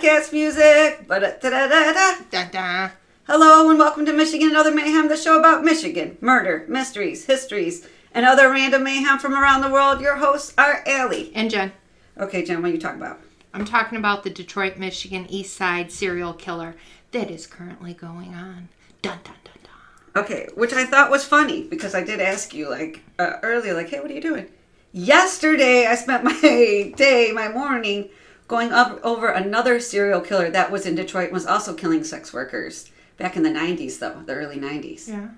podcast music. Da-da-da-da. Hello and welcome to Michigan and Other Mayhem, the show about Michigan, murder, mysteries, histories, and other random mayhem from around the world. Your hosts are Allie. And Jen. Okay, Jen, what are you talking about? I'm talking about the Detroit, Michigan East Side serial killer that is currently going on. Dun, dun, dun, dun. Okay, which I thought was funny because I did ask you earlier, hey, what are you doing? Yesterday, I spent my morning going up over another serial killer that was in Detroit and was also killing sex workers. Back in the 90s, though. The early 90s. Yeah.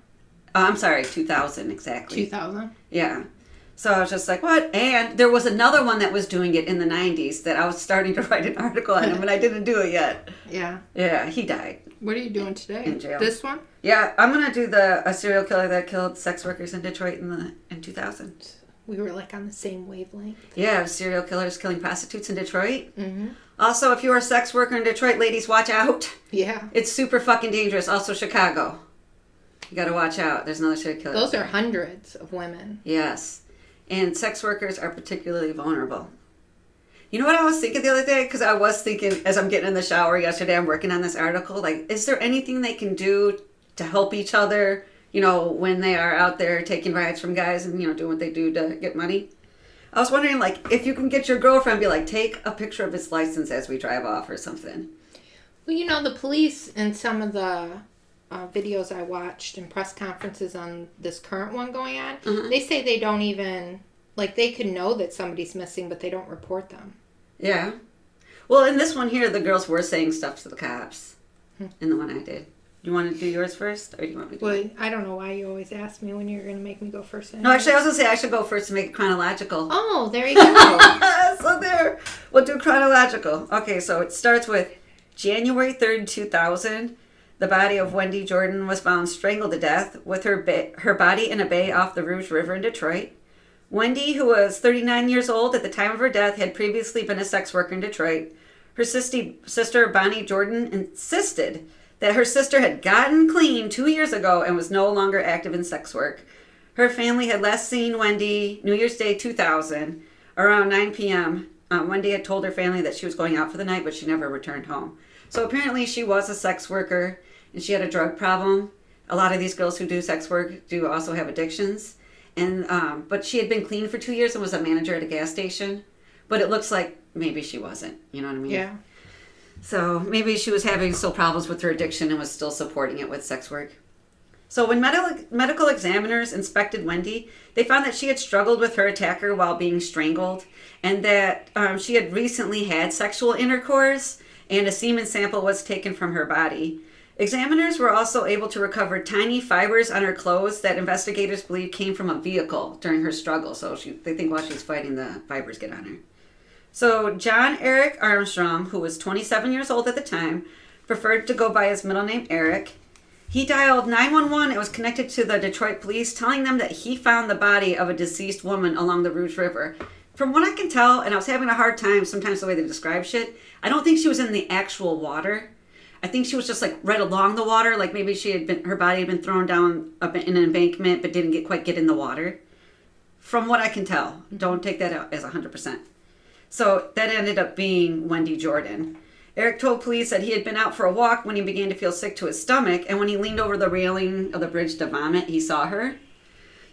I'm sorry, 2000 exactly. 2000? Yeah. So I was just like, what? And there was another one that was doing it in the 90s that I was starting to write an article on him, and I didn't do it yet. Yeah. Yeah, he died. What are you doing today? In jail. This one? Yeah, I'm going to do a serial killer that killed sex workers in Detroit in 2000. We were on the same wavelength. Yeah, serial killers killing prostitutes in Detroit. Mm-hmm. Also, if you're a sex worker in Detroit, ladies, watch out. Yeah. It's super fucking dangerous. Also, Chicago. You got to watch out. There's another serial killer. Those are hundreds of women. Yes. And sex workers are particularly vulnerable. You know what I was thinking the other day? Because I was thinking, as I'm getting in the shower yesterday, I'm working on this article, is there anything they can do to help each other, when they are out there taking rides from guys and, doing what they do to get money? I was wondering, if you can get your girlfriend and be take a picture of his license as we drive off or something. Well, the police in some of the videos I watched and press conferences on this current one going on, they say they don't even, they could know that somebody's missing, but they don't report them. Yeah. Well, in this one here, the girls were saying stuff to the cops. In the one I did. You want to do yours first, or do you want me to? Well, I don't know why you always ask me when you're going to make me go first. No, actually, I was going to say I should go first to make it chronological. Oh, there you go. So there. We'll do chronological. Okay, so it starts with January 3rd, 2000. The body of Wendy Jordan was found strangled to death with her body in a bay off the Rouge River in Detroit. Wendy, who was 39 years old at the time of her death, had previously been a sex worker in Detroit. Her sister, Bonnie Jordan, insisted that her sister had gotten clean 2 years ago and was no longer active in sex work. Her family had last seen Wendy New Year's Day 2000 around 9 p.m. Wendy had told her family that she was going out for the night, but she never returned home. So apparently she was a sex worker and she had a drug problem. A lot of these girls who do sex work do also have addictions. And but she had been clean for 2 years and was a manager at a gas station. But it looks like maybe she wasn't. You know what I mean? Yeah. So maybe she was having still problems with her addiction and was still supporting it with sex work. So when medical examiners inspected Wendy, they found that she had struggled with her attacker while being strangled and that she had recently had sexual intercourse and a semen sample was taken from her body. Examiners were also able to recover tiny fibers on her clothes that investigators believe came from a vehicle during her struggle. So they think while she's fighting, the fibers get on her. So John Eric Armstrong, who was 27 years old at the time, preferred to go by his middle name Eric. He dialed 911 and was connected to the Detroit police, telling them that he found the body of a deceased woman along the Rouge River. From what I can tell, and I was having a hard time sometimes the way they describe shit, I don't think she was in the actual water. I think she was just right along the water, maybe her body had been thrown down in an embankment but didn't quite get in the water. From what I can tell, don't take that out as 100%. So that ended up being Wendy Jordan. Eric told police that he had been out for a walk when he began to feel sick to his stomach, and when he leaned over the railing of the bridge to vomit, he saw her.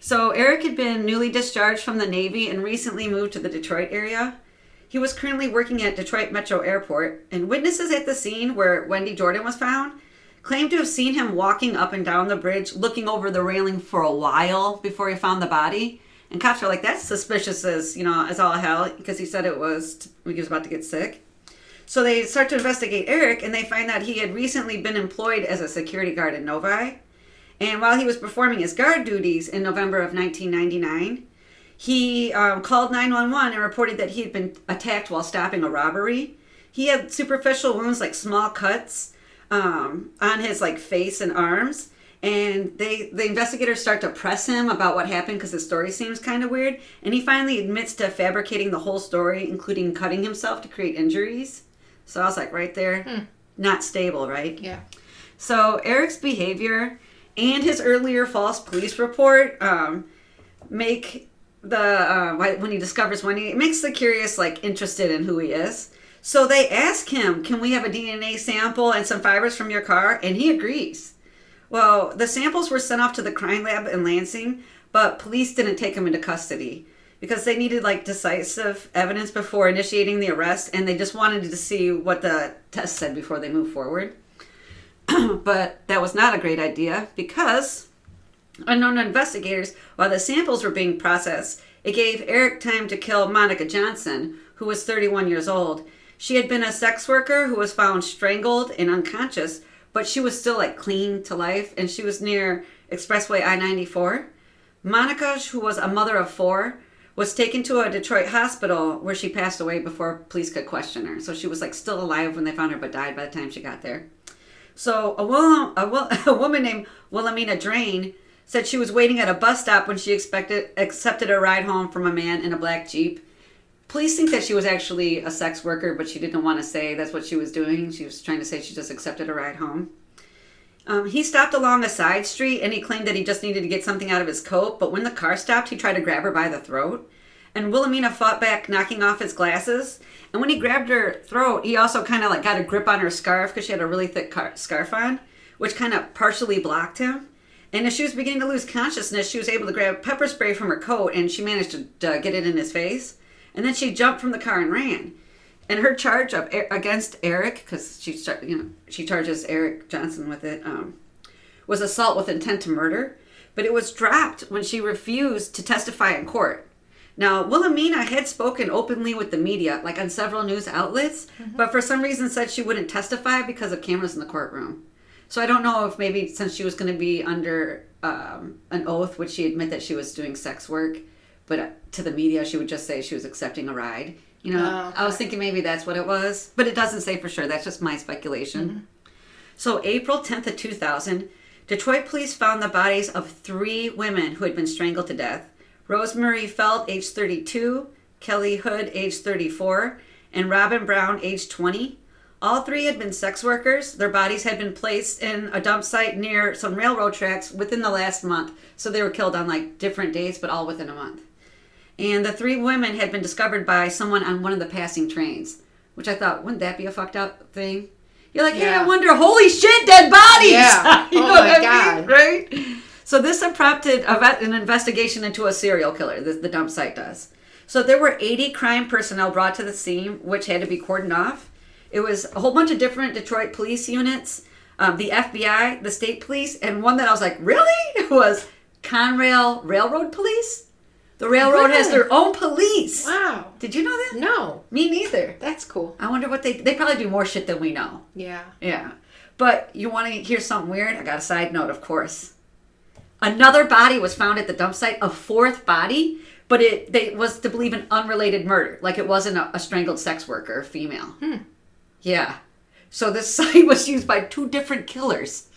So Eric had been newly discharged from the Navy and recently moved to the Detroit area. He was currently working at Detroit Metro Airport, and witnesses at the scene where Wendy Jordan was found claimed to have seen him walking up and down the bridge, looking over the railing for a while before he found the body. And cops are like, that's suspicious as all hell, because he said it was when he was about to get sick. So they start to investigate Eric, and they find that he had recently been employed as a security guard in Novi. And while he was performing his guard duties in November of 1999, he called 911 and reported that he had been attacked while stopping a robbery. He had superficial wounds, small cuts on his face and arms. And the investigators start to press him about what happened because his story seems kind of weird. And he finally admits to fabricating the whole story, including cutting himself to create injuries. So I was right there, not stable, right? Yeah. So Eric's behavior and his earlier false police report make when he discovers Wendy, it makes the curious interested in who he is. So they ask him, can we have a DNA sample and some fibers from your car? And he agrees. Well, the samples were sent off to the crime lab in Lansing, but police didn't take him into custody because they needed decisive evidence before initiating the arrest, and they just wanted to see what the test said before they moved forward. But that was not a great idea because, unknown to investigators, while the samples were being processed, it gave Eric time to kill Monica Johnson, who was 31 years old. She had been a sex worker who was found strangled and unconscious, but she was still clean to life, and she was near Expressway I-94. Monica, who was a mother of 4, was taken to a Detroit hospital where she passed away before police could question her. So she was still alive when they found her, but died by the time she got there. So a woman named Wilhelmina Drain said she was waiting at a bus stop when she accepted a ride home from a man in a black Jeep. Police think that she was actually a sex worker, but she didn't want to say that's what she was doing. She was trying to say she just accepted a ride home. He stopped along a side street, and he claimed that he just needed to get something out of his coat. But when the car stopped, he tried to grab her by the throat. And Wilhelmina fought back, knocking off his glasses. And when he grabbed her throat, he also kind of got a grip on her scarf because she had a really thick scarf on, which kind of partially blocked him. And as she was beginning to lose consciousness, she was able to grab pepper spray from her coat, and she managed to get it in his face. And then she jumped from the car and ran. And her charge against Eric, because she charges Eric Johnson with it, was assault with intent to murder. But it was dropped when she refused to testify in court. Now, Wilhelmina had spoken openly with the media, on several news outlets, but for some reason said she wouldn't testify because of cameras in the courtroom. So I don't know if maybe since she was going to be under an oath, would she admit that she was doing sex work, but to the media she would just say she was accepting a ride. Okay. I was thinking maybe that's what it was, but it doesn't say for sure. That's just my speculation. Mm-hmm. So April 10th of 2000, Detroit police found the bodies of 3 women who had been strangled to death. Rosemary Felt, age 32, Kelly Hood, age 34, and Robin Brown, age 20. All 3 had been sex workers. Their bodies had been placed in a dump site near some railroad tracks within the last month. So they were killed on different days, but all within a month. And the 3 women had been discovered by someone on one of the passing trains, which I thought, wouldn't that be a fucked up thing? You're hey, I wonder, holy shit, dead bodies! Yeah. You know what I mean? Right? So this prompted an investigation into a serial killer, the dump site does. So there were 80 crime personnel brought to the scene, which had to be cordoned off. It was a whole bunch of different Detroit police units, the FBI, the state police, and one that I was really? It was Conrail Railroad Police. The railroad has their own police. Wow. Did you know that? No. Me neither. That's cool. I wonder what they probably do more shit than we know. Yeah. Yeah. But you want to hear something weird? I got a side note, of course. Another body was found at the dump site, a 4th body, but it was to believe an unrelated murder. It wasn't a strangled sex worker, female. Yeah. So this site was used by 2 different killers.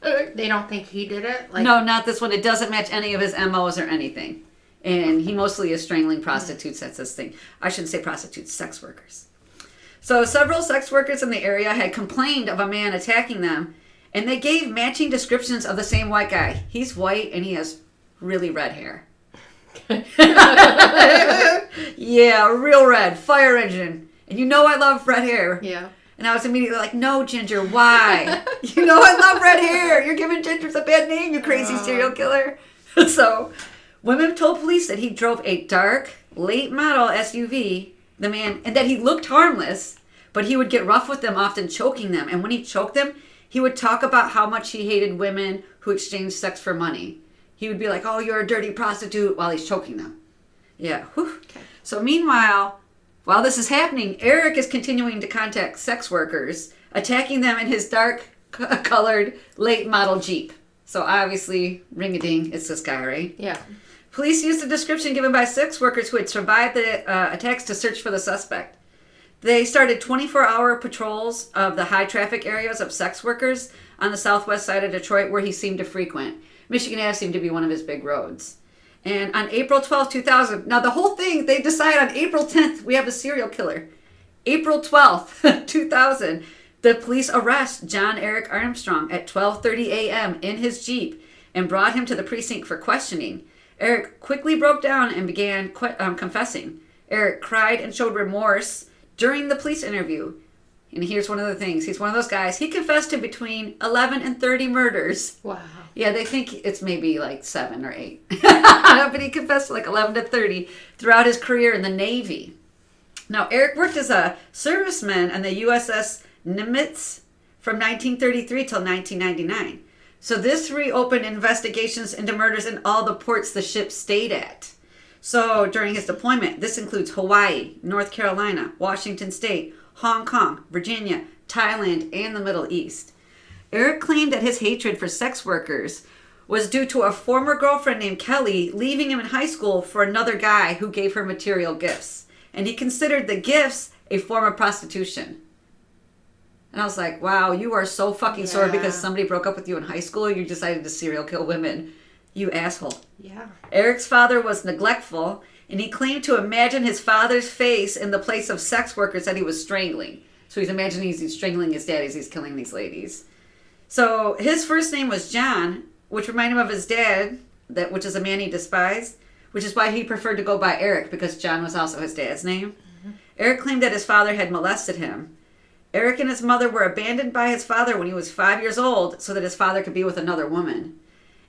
They don't think he did it? No, not this one. It doesn't match any of his MOs or anything. And he mostly is strangling prostitutes. That's his thing. I shouldn't say prostitutes, sex workers. So several sex workers in the area had complained of a man attacking them, and they gave matching descriptions of the same white guy. He's white, and he has really red hair. Yeah, real red. Fire engine. And I love red hair. Yeah. And I was immediately no, Ginger, why? I love red hair. You're giving Ginger a bad name, you crazy serial killer. So women told police that he drove a dark, late model SUV, the man, and that he looked harmless, but he would get rough with them, often choking them. And when he choked them, he would talk about how much he hated women who exchanged sex for money. He would be like, oh, you're a dirty prostitute, while he's choking them. Yeah. Whew. Okay. So meanwhile, while this is happening, Eric is continuing to contact sex workers, attacking them in his dark-colored, late-model Jeep. So obviously, ring-a-ding, it's this guy, right? Yeah. Police used the description given by sex workers who had survived the attacks to search for the suspect. They started 24-hour patrols of the high-traffic areas of sex workers on the southwest side of Detroit where he seemed to frequent. Michigan Ave seemed to be one of his big roads. And on April 12, 2000, now the whole thing, they decide on April 10th, we have a serial killer. April 12th, 2000, the police arrest John Eric Armstrong at 12:30 a.m. in his Jeep and brought him to the precinct for questioning. Eric quickly broke down and began confessing. Eric cried and showed remorse During the police interview, and here's one of the things, he's one of those guys, he confessed to between 11 and 30 murders. Wow. Yeah, they think it's maybe like 7 or 8. But he confessed to like 11 to 30 throughout his career in the Navy. Now, Eric worked as a serviceman on the USS Nimitz from 1933 till 1999. So this reopened investigations into murders in all the ports the ship stayed at. So during his deployment, this includes Hawaii, North Carolina, Washington State, Hong Kong, Virginia, Thailand, and the Middle East. Eric claimed that his hatred for sex workers was due to a former girlfriend named Kelly leaving him in high school for another guy who gave her material gifts. And he considered the gifts a form of prostitution. And I was like, wow, you are so fucking sore because somebody broke up with you in high school. You decided to serial kill women. You asshole. Yeah. Eric's father was neglectful, and he claimed to imagine his father's face in the place of sex workers that he was strangling. So he's imagining he's strangling his dad as he's killing these ladies. So his first name was John, which reminded him of his dad, which is a man he despised, which is why he preferred to go by Eric, because John was also his dad's name. Mm-hmm. Eric claimed that his father had molested him. Eric and his mother were abandoned by his father when he was 5 years old so that his father could be with another woman.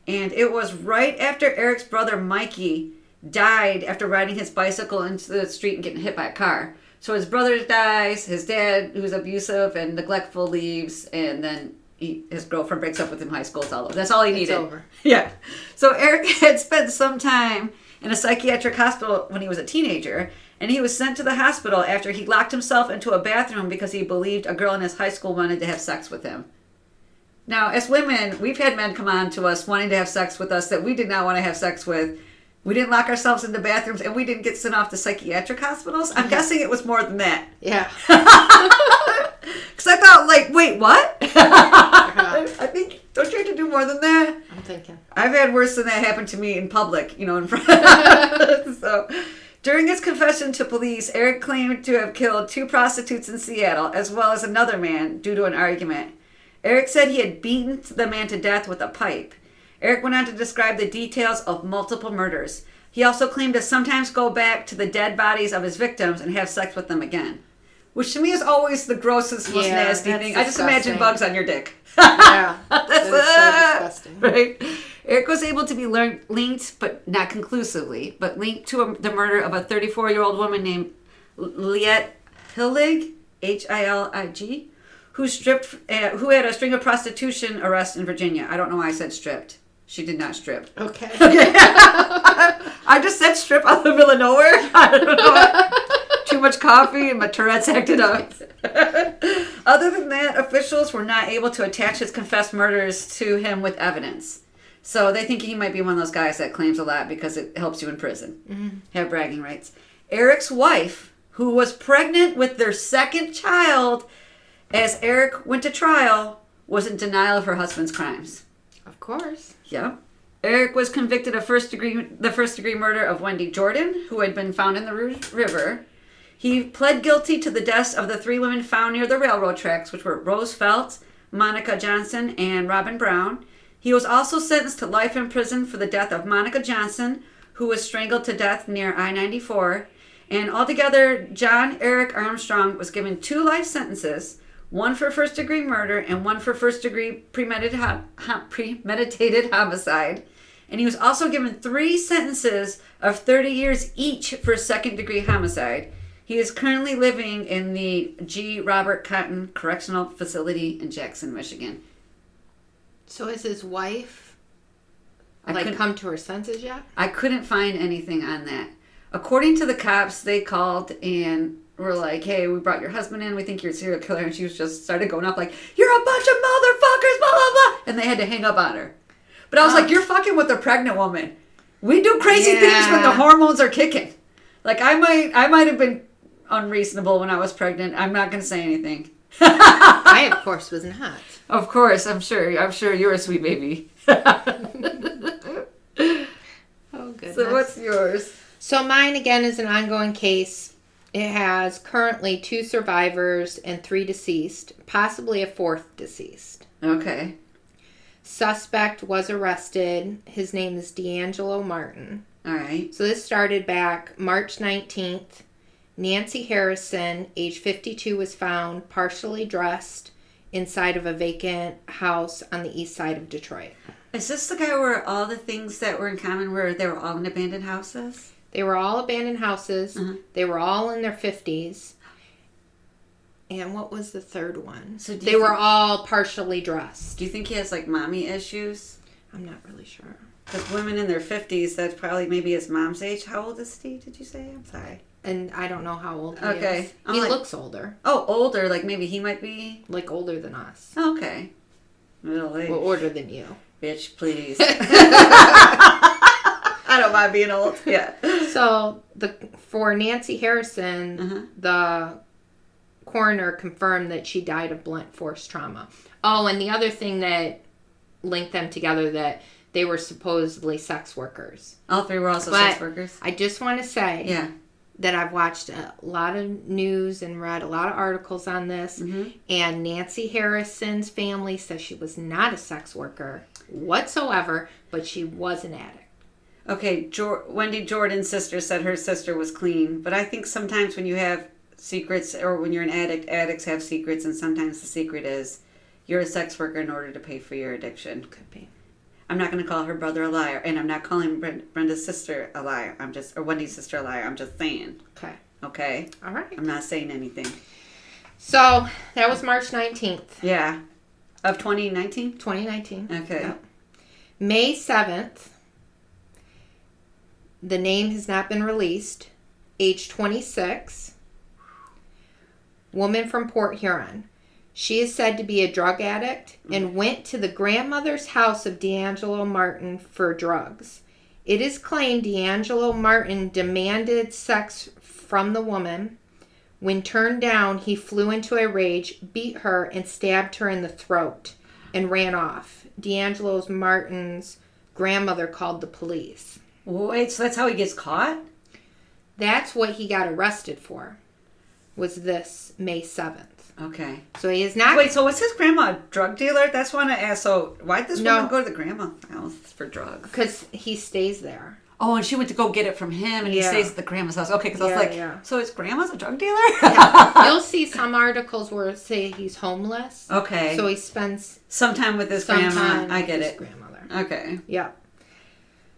And it was right after Eric's brother Mikey died after riding his bicycle into the street and getting hit by a car. So his brother dies, his dad, who's abusive and neglectful, leaves, and then his girlfriend breaks up with him in high school. It's all over. That's all he needed. It's over. Yeah. So Eric had spent some time in a psychiatric hospital when he was a teenager, and he was sent to the hospital after he locked himself into a bathroom because he believed a girl in his high school wanted to have sex with him. Now, as women, we've had men come on to us wanting to have sex with us that we did not want to have sex with. We didn't lock ourselves into bathrooms, and we didn't get sent off to psychiatric hospitals. I'm guessing it was more than that. Yeah. Because I thought, like, wait, what? I think, don't you have to do more than that? I'm thinking. I've had worse than that happen to me in public, in front. So, during his confession to police, Eric claimed to have killed 2 prostitutes in Seattle, as well as another man, due to an argument. Eric said he had beaten the man to death with a pipe. Eric went on to describe the details of multiple murders. He also claimed to sometimes go back to the dead bodies of his victims and have sex with them again. Which to me is always the grossest, most nasty thing. Disgusting. I just imagine bugs on your dick. Yeah, that is so disgusting. Right? Eric was able to be linked, but not conclusively, but linked to the murder of a 34-year-old woman named Liette Hillig, Hilig, who had a string of prostitution arrests in Virginia. I don't know why I said stripped. She did not strip. Okay. I just said strip out of the middle of nowhere. I don't know. Too much coffee and my Tourette's acted up. Other than that, officials were not able to attach his confessed murders to him with evidence. So they think he might be one of those guys that claims a lot because it helps you in prison. Mm-hmm. Have bragging rights. Eric's wife, who was pregnant with their second child as Eric went to trial, was in denial of her husband's crimes. Of course. Yeah. Eric was convicted of the first degree murder of Wendy Jordan, who had been found in the river. He pled guilty to the deaths of the 3 women found near the railroad tracks, which were Rose Feltz, Monica Johnson, and Robin Brown. He was also sentenced to life in prison for the death of Monica Johnson, who was strangled to death near I-94. And altogether, John Eric Armstrong was given 2 life sentences, one for first-degree murder and one for first-degree premeditated homicide. And he was also given 3 sentences of 30 years each for second-degree homicide. He is currently living in the G. Robert Cotton Correctional Facility in Jackson, Michigan. So has his wife come to her senses yet? I couldn't find anything on that. According to the cops, they called and were like, hey, we brought your husband in. We think you're a serial killer. And she just started going up like, you're a bunch of motherfuckers, blah, blah, blah. And they had to hang up on her. But I was like, you're fucking with a pregnant woman. We do crazy things when the hormones are kicking. Like, I might have been unreasonable when I was pregnant. I'm not going to say anything. I, of course, was not. Of course, I'm sure you're a sweet baby. Oh, goodness. So what's yours? So mine, again, is an ongoing case. It has currently 2 survivors and 3 deceased, possibly a 4th deceased. Okay. Suspect was arrested. His name is D'Angelo Martin. All right. So this started back March 19th. Nancy Harrison, age 52, was found partially dressed inside of a vacant house on the east side of Detroit. Is this the guy where all the things that were in common were they were all in abandoned houses? They were all abandoned houses. They were all in their 50s. And what was the third one? So they were all partially dressed. Do you think he has like mommy issues? I'm not really sure. Because women in their 50s, that's probably maybe his mom's age. How old is he, did you say? I'm sorry. And I don't know how old he is. He looks older. Oh, older. Like maybe he might be... Like older than us. Oh, okay. Middle age. Well, older than you. Bitch, please. I don't mind being old. Yeah. So, for Nancy Harrison, the coroner confirmed that she died of blunt force trauma. Oh, and the other thing that linked them together, that they were supposedly sex workers. All three were also sex workers? I just want to say that I've watched a lot of news and read a lot of articles on this, and Nancy Harrison's family says she was not a sex worker whatsoever, but she was an addict. Okay, Wendy Jordan's sister said her sister was clean, but I think sometimes when you have secrets, or when you're an addict, addicts have secrets, and sometimes the secret is you're a sex worker in order to pay for your addiction. Could be. I'm not going to call her brother a liar, and I'm not calling Brenda's sister a liar. Or Wendy's sister a liar. I'm just saying. Okay. Okay? All right. I'm not saying anything. So, that was March 19th. Yeah. Of 2019? 2019. Okay. Yep. May 7th, the name has not been released, age 26, woman from Port Huron. She is said to be a drug addict and went to the grandmother's house of D'Angelo Martin for drugs. It is claimed D'Angelo Martin demanded sex from the woman. When turned down, he flew into a rage, beat her, and stabbed her in the throat and ran off. D'Angelo Martin's grandmother called the police. Wait, so that's how he gets caught? That's what he got arrested for, was this May 7th. Okay. So he is not... Wait, so was his grandma a drug dealer? That's what I asked. So why'd this woman go to the grandma's house for drugs? Because he stays there. Oh, and she went to go get it from him, and he stays at the grandma's house. Okay, because I was like, so his grandma's a drug dealer? Yeah. You'll see some articles where it say he's homeless. Okay. So he spends... some time with his grandma. I get it. Grandmother. Okay. Yeah.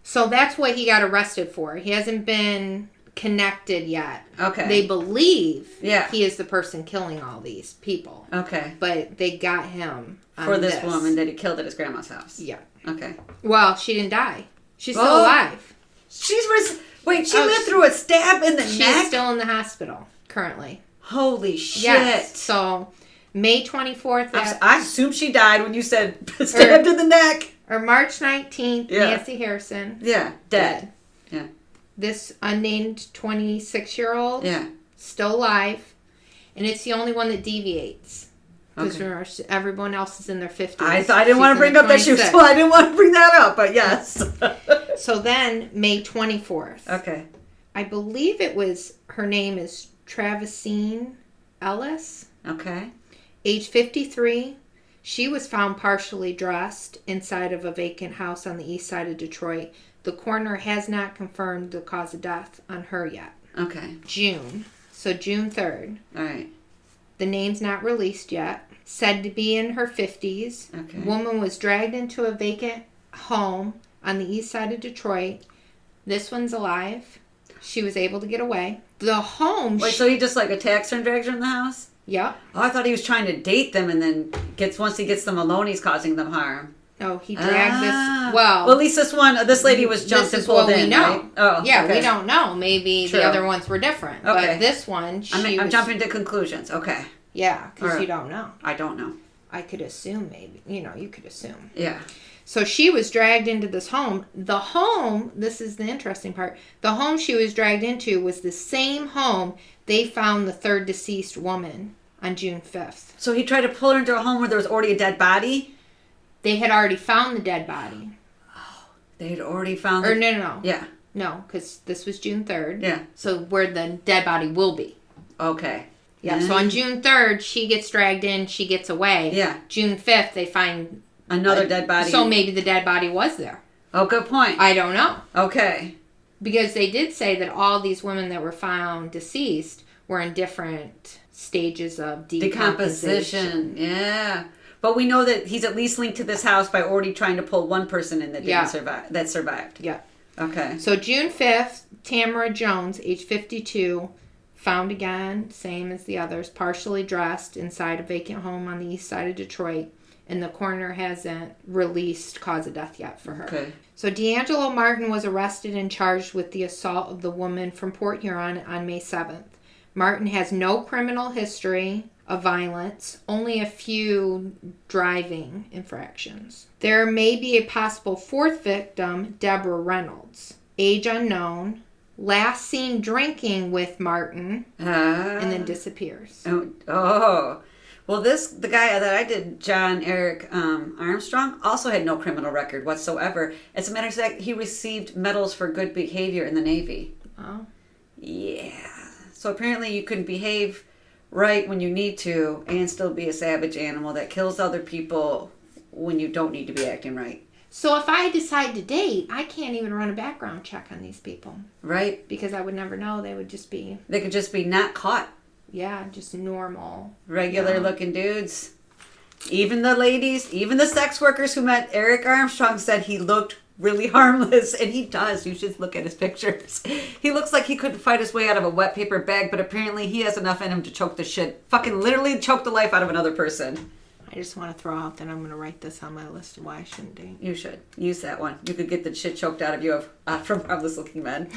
So that's what he got arrested for. He hasn't been connected yet. Okay. They believe he is the person killing all these people. Okay. But they got him for this woman that he killed at his grandma's house. Yeah. Okay. Well, she didn't die. She's still alive. She lived through a stab in the neck? She's still in the hospital currently. Holy shit. Yes. So, May 24th. I assume she died when you said stabbed in the neck. Or March 19th, Nancy Harrison. Yeah, dead. Yeah. This unnamed 26-year-old. Yeah. Still alive. And it's the only one that deviates. Because everyone else is in their 50s. I didn't want to bring up that she was still. I didn't want to bring that up, but yes. So then, May 24th. Okay. I believe her name is Travisine Ellis. Okay. Age 53. She was found partially dressed inside of a vacant house on the east side of Detroit. The coroner has not confirmed the cause of death on her yet. Okay. June 3rd. All right. The name's not released yet. Said to be in her 50s. Okay. Woman was dragged into a vacant home on the east side of Detroit. This one's alive. She was able to get away. The home... Wait, so he just like attacks her and drags her in the house? Yep. Oh, I thought he was trying to date them, and then once he gets them alone, he's causing them harm. Oh, he dragged this... Well, at least this lady was jumped and pulled in, we know. Right? Oh, yeah, okay. we don't know. Maybe the other ones were different. Okay. But this one, I'm jumping to conclusions. Okay. Yeah, because you don't know. I don't know. I could assume maybe. You could assume. Yeah. So she was dragged into this home. The home, this is the interesting part, the home she was dragged into was the same home they found the third deceased woman on June 5th. So he tried to pull her into a home where there was already a dead body? They had already found the dead body. Oh, they had already found No. Yeah. No, because this was June 3rd. Yeah. So where the dead body will be. Okay. Yeah, so on June 3rd, she gets dragged in, she gets away. Yeah. June 5th, they find... another dead body. So maybe the dead body was there. Oh, good point. I don't know. Okay. Because they did say that all these women that were found deceased were in different stages of decomposition. Yeah. But we know that he's at least linked to this house by already trying to pull one person in that survived. Yeah. Okay. So June 5th, Tamara Jones, age 52, found again, same as the others, partially dressed inside a vacant home on the east side of Detroit. And the coroner hasn't released cause of death yet for her. Okay. So D'Angelo Martin was arrested and charged with the assault of the woman from Port Huron on May 7th. Martin has no criminal history of violence, only a few driving infractions. There may be a possible fourth victim, Deborah Reynolds, age unknown, last seen drinking with Martin, and then disappears. Oh. Well, the guy that I did, John Eric Armstrong, also had no criminal record whatsoever. As a matter of fact, he received medals for good behavior in the Navy. Oh. Yeah. So apparently you can behave right when you need to and still be a savage animal that kills other people when you don't need to be acting right. So if I decide to date, I can't even run a background check on these people. Right. Because I would never know. They would just be... They could just be not caught. Yeah, just normal. Regular looking dudes. Even the ladies, even the sex workers who met Eric Armstrong said he looked really harmless. And he does. You should look at his pictures. He looks like he couldn't fight his way out of a wet paper bag, but apparently he has enough in him to choke the shit. Fucking literally choke the life out of another person. I just want to throw out that I'm going to write this on my list of why I shouldn't date. You should. Use that one. You could get the shit choked out of you from harmless looking men.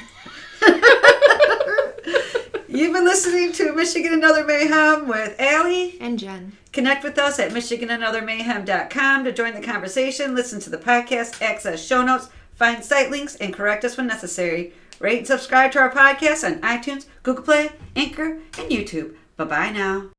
You've been listening to Michigan and Other Mayhem with Allie and Jen. Connect with us at michiganandothermayhem.com to join the conversation, listen to the podcast, access show notes, find site links, and correct us when necessary. Rate and subscribe to our podcast on iTunes, Google Play, Anchor, and YouTube. Bye-bye now.